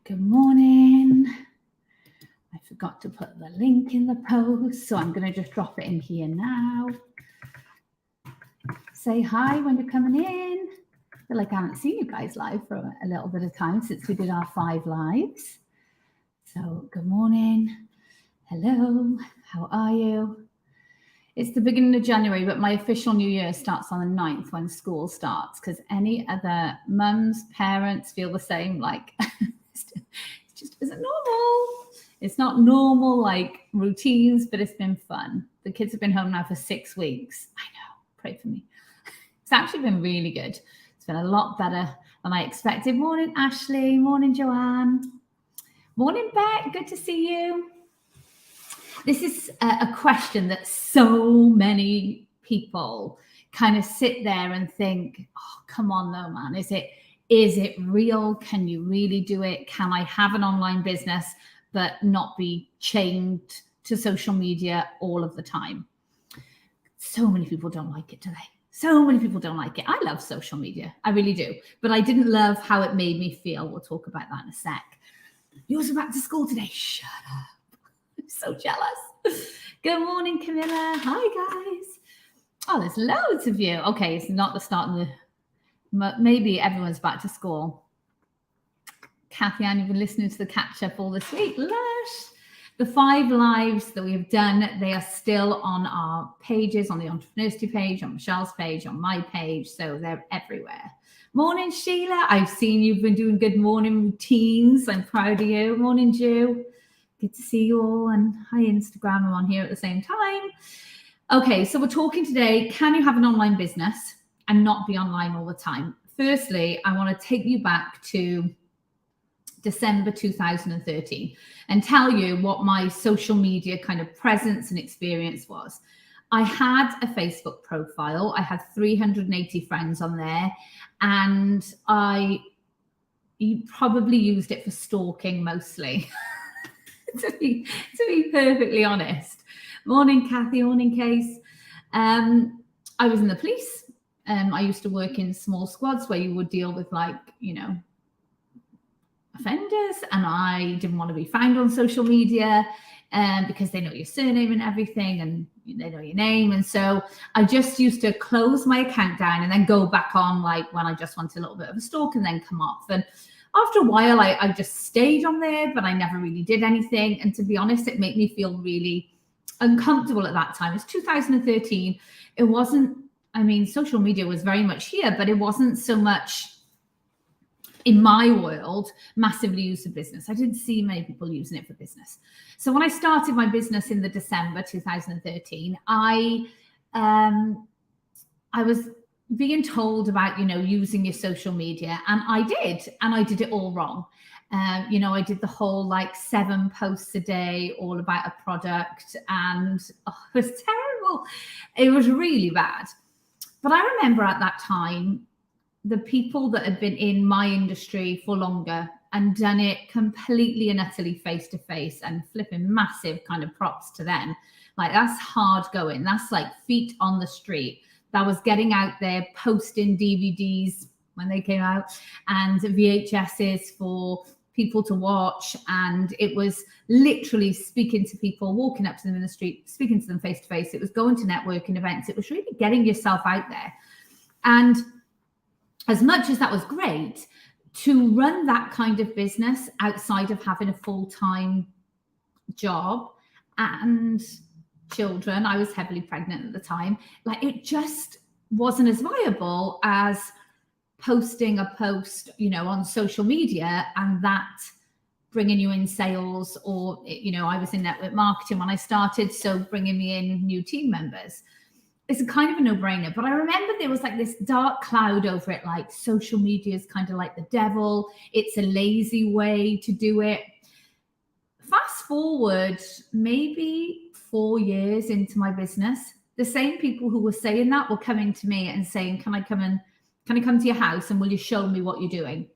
Good morning. I forgot to put the link in the post, so I'm going to just drop it in here now. Say hi when you're coming in. I feel like I haven't seen you guys live for a little bit of time since we did our 5 lives. So good morning. Hello, how are you? It's the beginning of January, but my official New Year starts on the 9th when school starts, because any other mums, parents feel the same, like it just isn't normal. It's not normal like routines, but it's been fun. The kids have been home now for 6 weeks. I know, pray for me. It's actually been really good. It's been a lot better than I expected. Morning, Ashley. Morning, Joanne. Morning, Beck. Good to see you. This is a question that so many people kind of sit there and think, oh, come on though, man. Is it real? Can you really do it? Can I have an online business but not be chained to social media all of the time? So many people don't like it today. So many people don't like it. I love social media. I really do. But I didn't love how it made me feel. We'll talk about that in a sec. Yours are back to school today. Shut up. I'm so jealous. Good morning, Camilla. Hi, guys. Oh, there's loads of you. Okay, it's not the start of the... Maybe everyone's back to school. Kathy Ann, you've been listening to the catch-up all this week. Lush. The 5 lives that we've done, they are still on our pages, on the Entrepreneurity page, on Michelle's page, on my page. So they're everywhere. Morning, Sheila. I've seen you've been doing good morning routines. I'm proud of you. Morning, Jew. Good to see you all. And hi, Instagram. I'm on here at the same time. Okay, so we're talking today, can you have an online business and not be online all the time? Firstly, I want to take you back to December 2013 and tell you what my social media kind of presence and experience was. I had a Facebook profile. I had 380 friends on there, and you probably used it for stalking mostly, to be perfectly honest. Morning, Kathy. Morning, Case. I was in the police. I used to work in small squads where you would deal with, like, offenders, and I didn't want to be found on social media because they know your surname and everything, and they know your name. And so I just used to close my account down and then go back on, like, when I just wanted a little bit of a stalk, and then come off. And after a while, I just stayed on there, but I never really did anything. And to be honest, it made me feel really uncomfortable at that time. It's 2013. It wasn't, social media was very much here, but it wasn't so much, in my world, massively used for business. I didn't see many people using it for business. So when I started my business in the December 2013, I was being told about, using your social media, and I did it all wrong. I did the whole 7 posts a day, all about a product, and it was terrible. It was really bad. But I remember at that time, the people that had been in my industry for longer and done it completely and utterly face to face, and flipping massive kind of props to them. That's hard going. That's like feet on the street. That was getting out there, posting DVDs when they came out and VHSs for people to watch. And it was literally speaking to people, walking up to them in the street, speaking to them face to face. It was going to networking events. It was really getting yourself out there. And as much as that was great, to run that kind of business outside of having a full-time job and children, I was heavily pregnant at the time, it just wasn't as viable as posting a post, on social media, and that bringing you in sales, or, I was in network marketing when I started, so bringing me in new team members. It's a kind of a no-brainer. But I remember there was this dark cloud over it, social media is kind of like the devil. It's a lazy way to do it. Fast forward maybe 4 years into my business, the same people who were saying that were coming to me and saying, can I come to your house and will you show me what you're doing?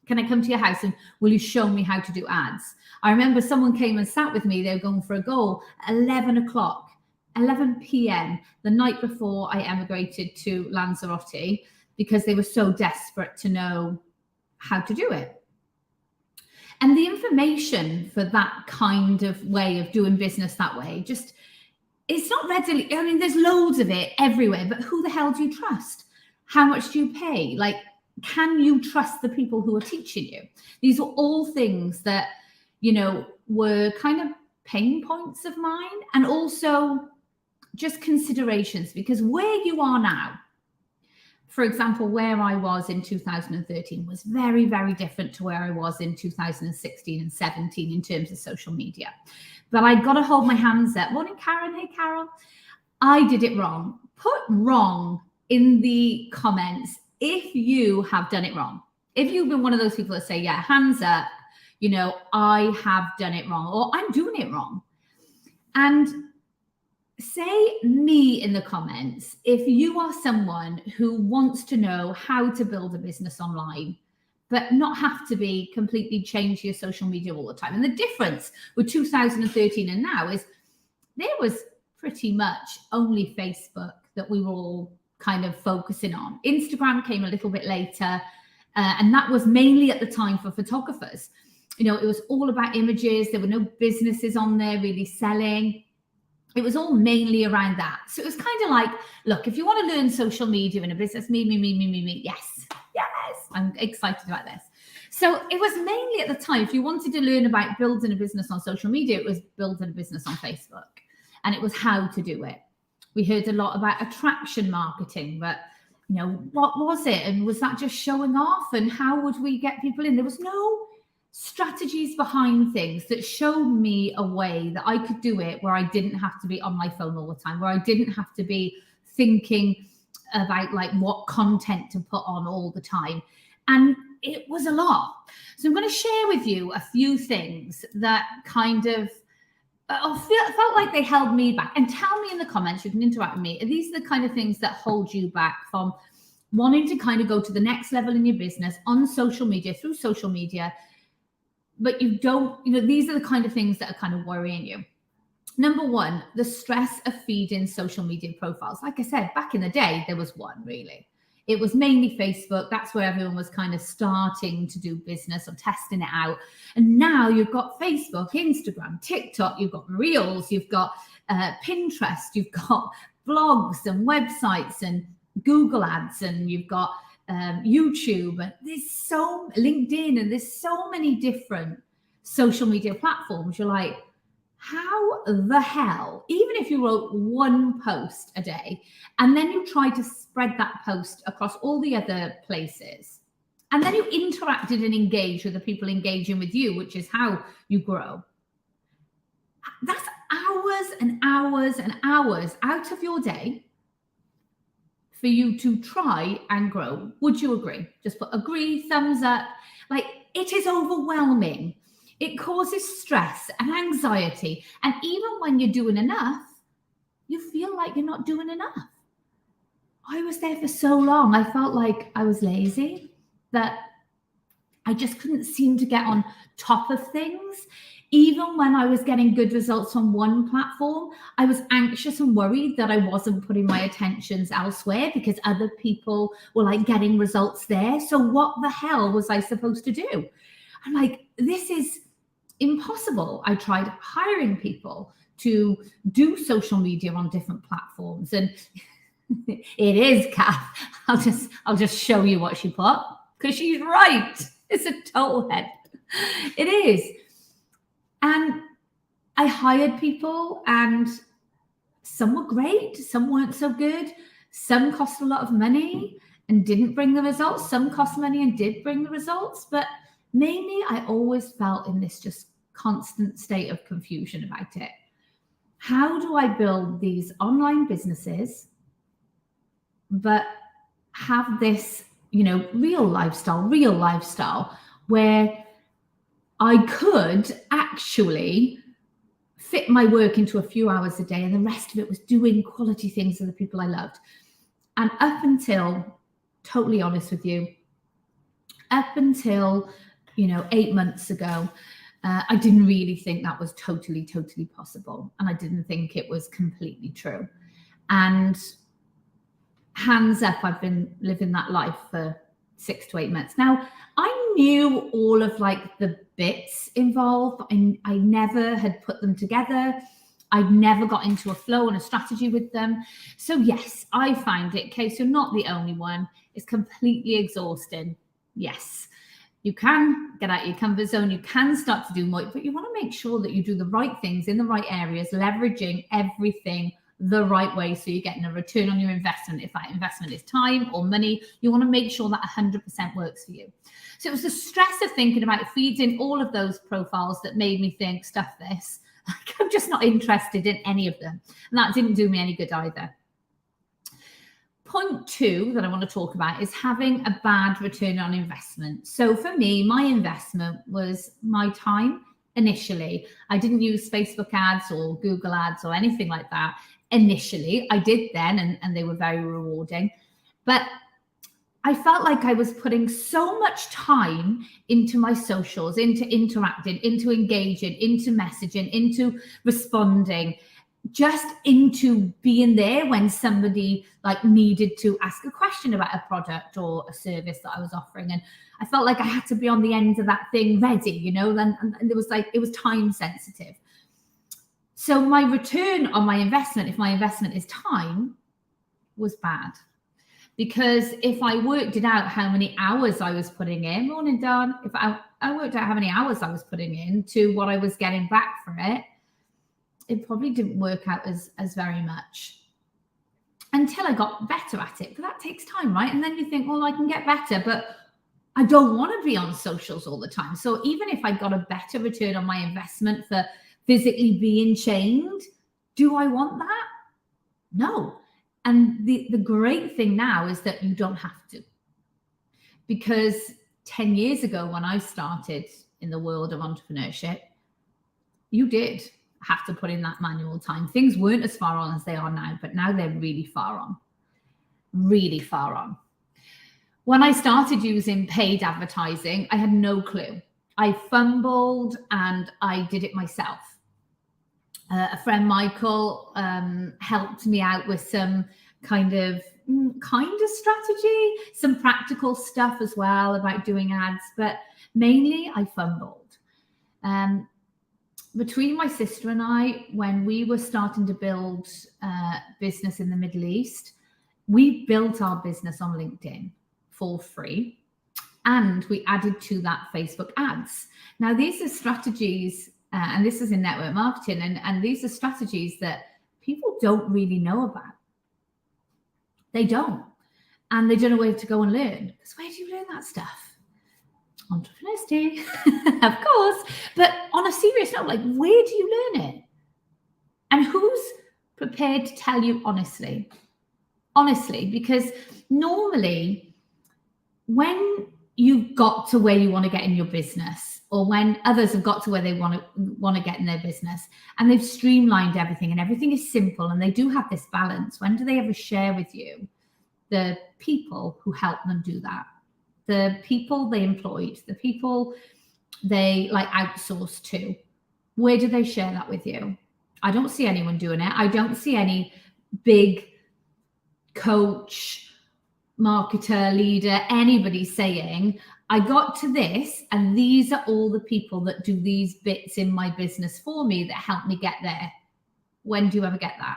Can I come to your house and will you show me how to do ads? I remember someone came and sat with me. They were going for a goal at 11 p.m. the night before I emigrated to Lanzarote, because they were so desperate to know how to do it. And the information for that kind of way of doing business that way, just, it's not readily, I mean, there's loads of it everywhere, but who the hell do you trust? How much do you pay? Like, can you trust the people who are teaching you? These were all things that, you know, were kind of pain points of mine, and also just considerations, because where you are now, for example, where I was in 2013 was very, very different to where I was in 2016 and 17 in terms of social media. But I got to hold my hands up. Morning, Karen. Hey, Carol. I did it wrong. Put wrong in the comments if you have done it wrong. If you've been one of those people that say, yeah, hands up, you know, I have done it wrong, or I'm doing it wrong. And say me in the comments if you are someone who wants to know how to build a business online, but not have to be completely change your social media all the time. And the difference with 2013 and now is there was pretty much only Facebook that we were all kind of focusing on. Instagram came a little bit later, and that was mainly at the time for photographers. You know, it was all about images. There were no businesses on there really selling. It was all mainly around that. So it was kind of like, look, if you want to learn social media in a business, me, yes, I'm excited about this. So it was mainly at the time, if you wanted to learn about building a business on social media, it was building a business on Facebook, and it was how to do it. We heard a lot about attraction marketing, but, you know, what was it? And was that just showing off? And how would we get people in? There was no strategies behind things that showed me a way that I could do it where I didn't have to be on my phone all the time, where I didn't have to be thinking about like what content to put on all the time. And it was a lot. So I'm going to share with you a few things that kind of felt like they held me back. And tell me in the comments, you can interact with me, are these the kind of things that hold you back from wanting to kind of go to the next level in your business on social media, through social media, but you don't, you know, these are the kind of things that are kind of worrying you. Number one, the stress of feeding social media profiles. Like I said, back in the day, there was one really. It was mainly Facebook. That's where everyone was kind of starting to do business or testing it out. And now you've got Facebook, Instagram, TikTok, you've got Reels, you've got Pinterest, you've got blogs and websites and Google ads, and you've got YouTube, and there's so LinkedIn, and there's so many different social media platforms. You're like, how the hell, even if you wrote one post a day and then you tried to spread that post across all the other places, and then you interacted and engaged with the people engaging with you, which is how you grow, that's hours and hours and hours out of your day for you to try and grow. Would you agree? Just put agree, thumbs up. Like, it is overwhelming. It causes stress and anxiety. And even when you're doing enough, you feel like you're not doing enough. I was there for so long. I felt like I was lazy, that I just couldn't seem to get on top of things. Even when I was getting good results on one platform, I was anxious and worried that I wasn't putting my attentions elsewhere because other people were like getting results there. So what the hell was I supposed to do? I'm like, this is impossible. I tried hiring people to do social media on different platforms, and it is, Kath. I'll just show you what she put, because she's right. It's a total head. It is. And I hired people, and some were great, some weren't so good. Some cost a lot of money and didn't bring the results. Some cost money and did bring the results. But mainly, I always felt in this just constant state of confusion about it. How do I build these online businesses, but have this, you know, real lifestyle where I could actually fit my work into a few hours a day, and the rest of it was doing quality things for the people I loved. And up until, totally honest with you, up until, 8 months ago, I didn't really think that was totally possible. And I didn't think it was completely true. And hands up, I've been living that life for 6 to 8 months. Now, I knew all of like the bits involved, and I never had put them together. I'd never got into a flow and a strategy with them. So yes, I find it, Kate, you're not the only one. It's completely exhausting. Yes, you can get out of your comfort zone. You can start to do more, but you want to make sure that you do the right things in the right areas, leveraging everything the right way so you're getting a return on your investment. If that investment is time or money, you want to make sure that 100% works for you. So it was the stress of thinking about feeding all of those profiles that made me think, stuff this. I'm just not interested in any of them. And that didn't do me any good either. Point 2 that I want to talk about is having a bad return on investment. So for me, my investment was my time initially. I didn't use Facebook ads or Google ads or anything like that initially. I did then, and they were very rewarding. But I felt like I was putting so much time into my socials, into interacting, into engaging, into messaging, into responding, just into being there when somebody like needed to ask a question about a product or a service that I was offering. And I felt like I had to be on the end of that thing ready, you know, and it was like, it was time sensitive. So my return on my investment, if my investment is time, was bad. Because if I worked it out how many hours I was putting in, morning Dawn, if I worked out how many hours I was putting in to what I was getting back for it, it probably didn't work out as very much until I got better at it. But that takes time, right? And then you think, well, I can get better, but I don't want to be on socials all the time. So even if I got a better return on my investment for physically being chained, do I want that? No. And the great thing now is that you don't have to. Because 10 years ago, when I started in the world of entrepreneurship, you did have to put in that manual time. Things weren't as far on as they are now, but now they're really far on. Really far on. When I started using paid advertising, I had no clue. I fumbled and I did it myself. A friend, Michael, helped me out with some kind of strategy, some practical stuff as well about doing ads, but mainly I fumbled. Between my sister and I, when we were starting to build business in the Middle East, we built our business on LinkedIn for free, and we added to that Facebook ads. Now, these are strategies, and this is in network marketing, and these are strategies that people don't really know about. They don't. And they don't know where to go and learn. Because where do you learn that stuff? Entrepreneurs do, of course. But on a serious note, like, where do you learn it? And who's prepared to tell you honestly? Honestly, because normally when you've got to where you want to get in your business, or when others have got to where they want to get in their business, and they've streamlined everything and everything is simple and they do have this balance, when do they ever share with you the people who helped them do that? The people they employed, the people they like outsourced to, where do they share that with you? I don't see anyone doing it. I don't see any big coach, marketer, leader, anybody saying, I got to this, and these are all the people that do these bits in my business for me that help me get there. When do you ever get that?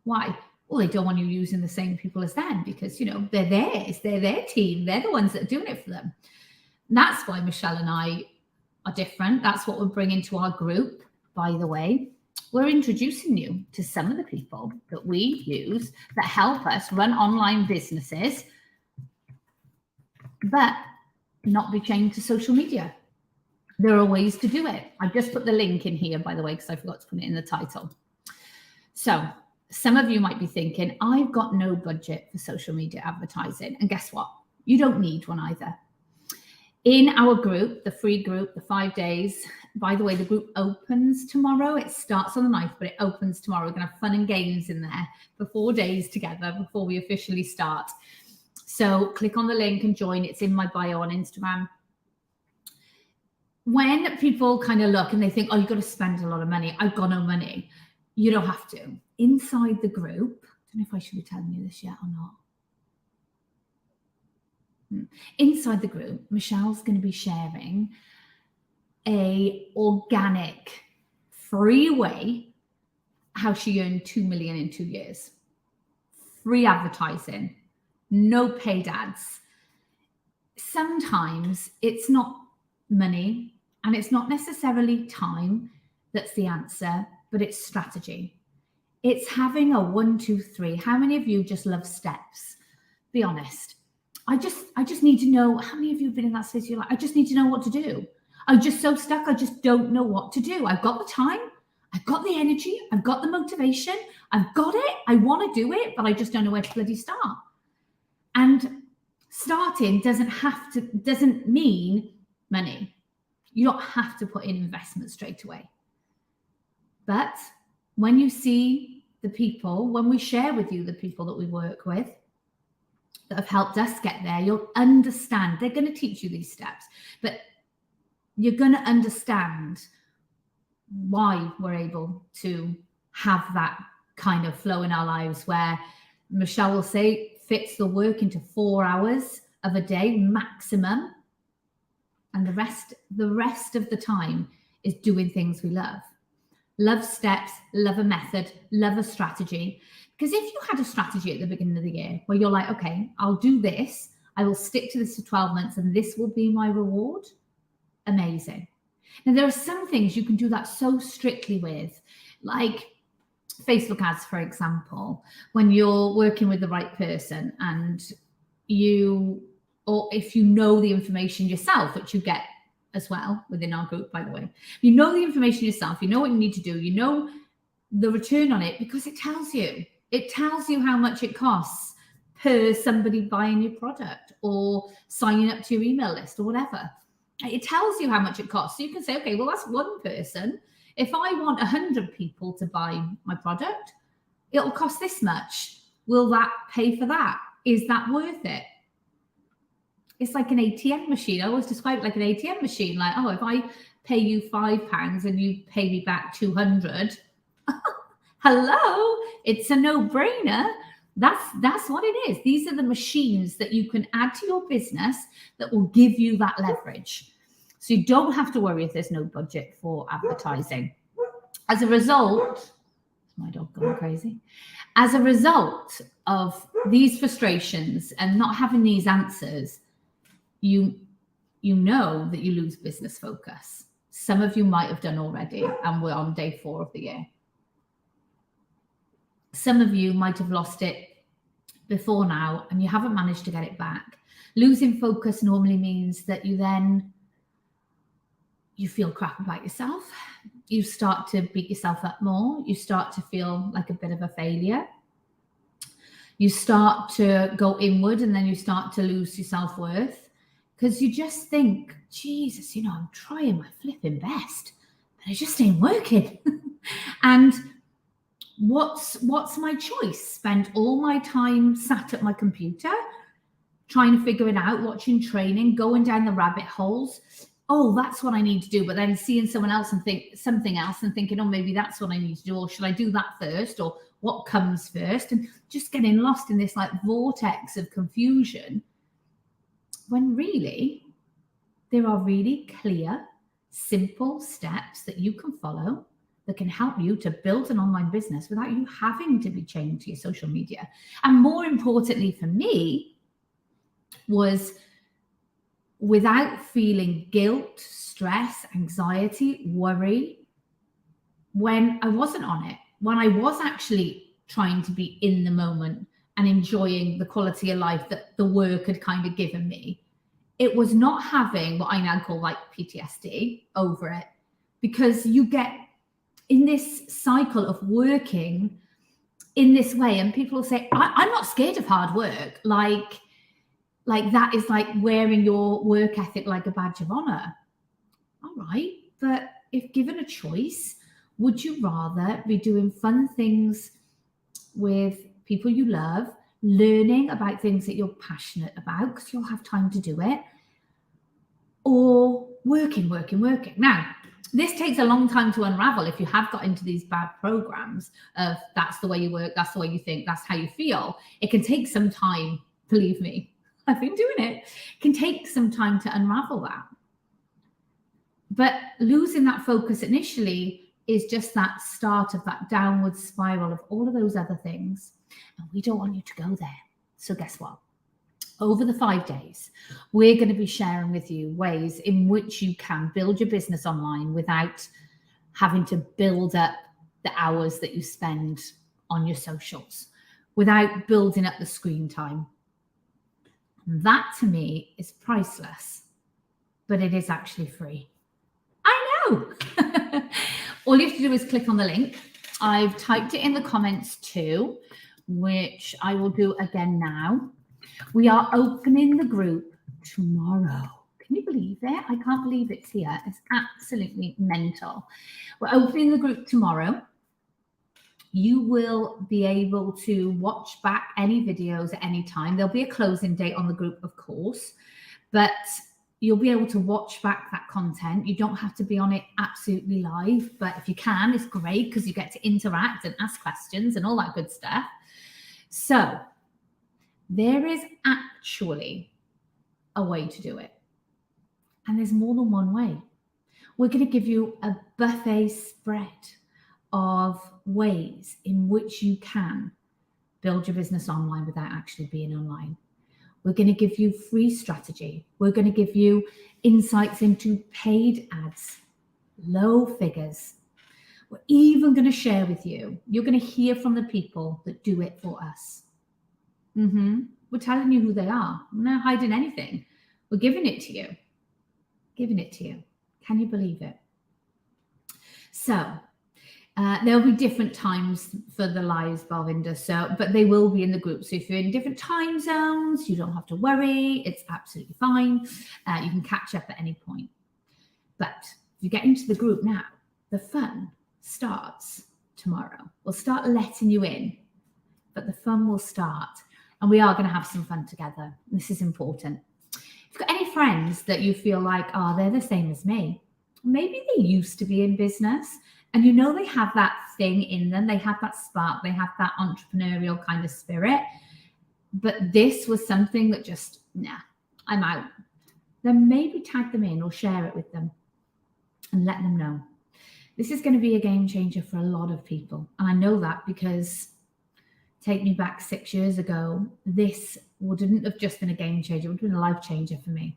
Why? Well, they don't want you using the same people as them because, you know, they're theirs. They're their team. They're the ones that are doing it for them. And that's why Michelle and I are different. That's what we're bringing to our group, by the way. We're introducing you to some of the people that we use that help us run online businesses, but not be chained to social media. There are ways to do it. I just put the link in here, by the way, because I forgot to put it in the title. So some of you might be thinking, I've got no budget for social media advertising. And guess what? You don't need one either. In our group, the free group, the 5 days, by the way, the group opens tomorrow. It starts on the 9th, but it opens tomorrow. We're going to have fun and games in there for 4 days together before we officially start. So click on the link and join. It's in my bio on Instagram. When people kind of look and they think, oh, you've got to spend a lot of money. I've got no money. You don't have to. Inside the group, I don't know if I should be telling you this yet or not. Inside the group, Michelle's going to be sharing a organic, free way how she earned 2 million in 2 years. Free advertising, no paid ads. Sometimes it's not money and it's not necessarily time that's the answer, but it's strategy. It's having a 1, 2, 3. How many of you just love steps? Be honest. I just need to know. How many of you have been in that space? You're like, I just need to know what to do. I'm just so stuck. I just don't know what to do. I've got the time. I've got the energy. I've got the motivation. I've got it. I want to do it, but I just don't know where to bloody start. And starting doesn't mean money. You don't have to put in investment straight away. But when you see the people, when we share with you the people that we work with that have helped us get there, you'll understand. They're going to teach you these steps, but you're going to understand why we're able to have that kind of flow in our lives where Michelle will say fits the work into 4 hours of a day maximum. And the rest of the time is doing things we love. Love steps, love a method, love a strategy. Because if you had a strategy at the beginning of the year where you're like, okay, I'll do this, I will stick to this for 12 months and this will be my reward, amazing. Now, there are some things you can do that so strictly with, like Facebook ads, for example, when you're working with the right person and or if you know the information yourself, which you get as well within our group, by the way, you know the information yourself, you know what you need to do, you know the return on it because it tells you how much it costs per somebody buying your product or signing up to your email list or whatever. It tells you how much it costs. So you can say, okay, well, that's one person. If I want 100 people to buy my product, it'll cost this much. Will that pay for that? Is that worth it? It's like an ATM machine. I always describe it like an ATM machine. Like, oh, if I pay you £5 and you pay me back 200, hello, it's a no-brainer. That's what it is. These are the machines that you can add to your business that will give you that leverage. So you don't have to worry if there's no budget for advertising. As a result, my dog going crazy. As a result of these frustrations and not having these answers, you know that you lose business focus. Some of you might have done already, and we're on day 4 of the year. Some of you might have lost it before now, and you haven't managed to get it back. Losing focus normally means that you feel crap about yourself. You start to beat yourself up more. You start to feel like a bit of a failure. You start to go inward, and then you start to lose your self-worth because you just think, Jesus, I'm trying my flipping best, but it just ain't working. And what's my choice? Spend all my time sat at my computer trying to figure it out, watching training, going down the rabbit holes. Oh, that's what I need to do. But then seeing someone else and think something else and thinking, oh, maybe that's what I need to do. Or should I do that first? Or what comes first? And just getting lost in this like vortex of confusion when really there are really clear, simple steps that you can follow that can help you to build an online business without you having to be chained to your social media. And more importantly for me was without feeling guilt, stress, anxiety, worry when I wasn't on it, when I was actually trying to be in the moment and enjoying the quality of life that the work had kind of given me. It was not having what I now call like PTSD over it, because you get in this cycle of working in this way, and people will say, I'm not scared of hard work. Like that is like wearing your work ethic like a badge of honor. All right. But if given a choice, would you rather be doing fun things with people you love, learning about things that you're passionate about because you'll have time to do it, or working? Now, this takes a long time to unravel if you have got into these bad programs of that's the way you work, that's the way you think, that's how you feel. It can take some time, believe me. I've been doing it. It can take some time to unravel that. But losing that focus initially is just that start of that downward spiral of all of those other things. And we don't want you to go there. So guess what? Over the 5 days, we're going to be sharing with you ways in which you can build your business online without having to build up the hours that you spend on your socials, without building up the screen time. That to me is priceless, but it is actually free. I know. All you have to do is click on the link. I've typed it in the comments too, which I will do again now. We are opening the group tomorrow. Can you believe it? I can't believe it's here. It's absolutely mental. We're opening the group tomorrow. You will be able to watch back any videos at any time. There'll be a closing date on the group, of course, but you'll be able to watch back that content. You don't have to be on it absolutely live, but if you can, it's great because you get to interact and ask questions and all that good stuff. So there is actually a way to do it. And there's more than one way. We're going to give you a buffet spread of ways in which you can build your business online without actually being online. We're going to give you free strategy. We're going to give you insights into paid ads, low figures. We're even going to share with you. You're going to hear from the people that do it for us. We're telling you who they are. We're not hiding anything. We're giving it to you. Giving it to you. Can you believe it? So there'll be different times for the lives, Balvinda, but they will be in the group. So if you're in different time zones, you don't have to worry. It's absolutely fine. You can catch up at any point. But if you get into the group now, the fun starts tomorrow. We'll start letting you in, but the fun will start. And we are going to have some fun together. This is important. If you've got any friends that you feel like, oh, they're the same as me. Maybe they used to be in business and you know they have that thing in them. They have that spark. They have that entrepreneurial kind of spirit. But this was something that just, nah, I'm out. Then maybe tag them in or share it with them and let them know. This is going to be a game changer for a lot of people. And I know that because take me back 6 years ago, this wouldn't have just been a game changer. It would have been a life changer for me.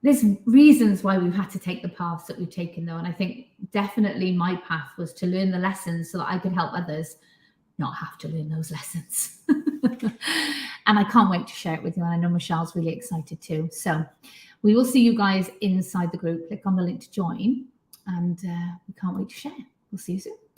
There's reasons why we've had to take the paths that we've taken, though. And I think definitely my path was to learn the lessons so that I could help others not have to learn those lessons. And I can't wait to share it with you. And I know Michelle's really excited too. So we will see you guys inside the group. Click on the link to join. And we can't wait to share. We'll see you soon.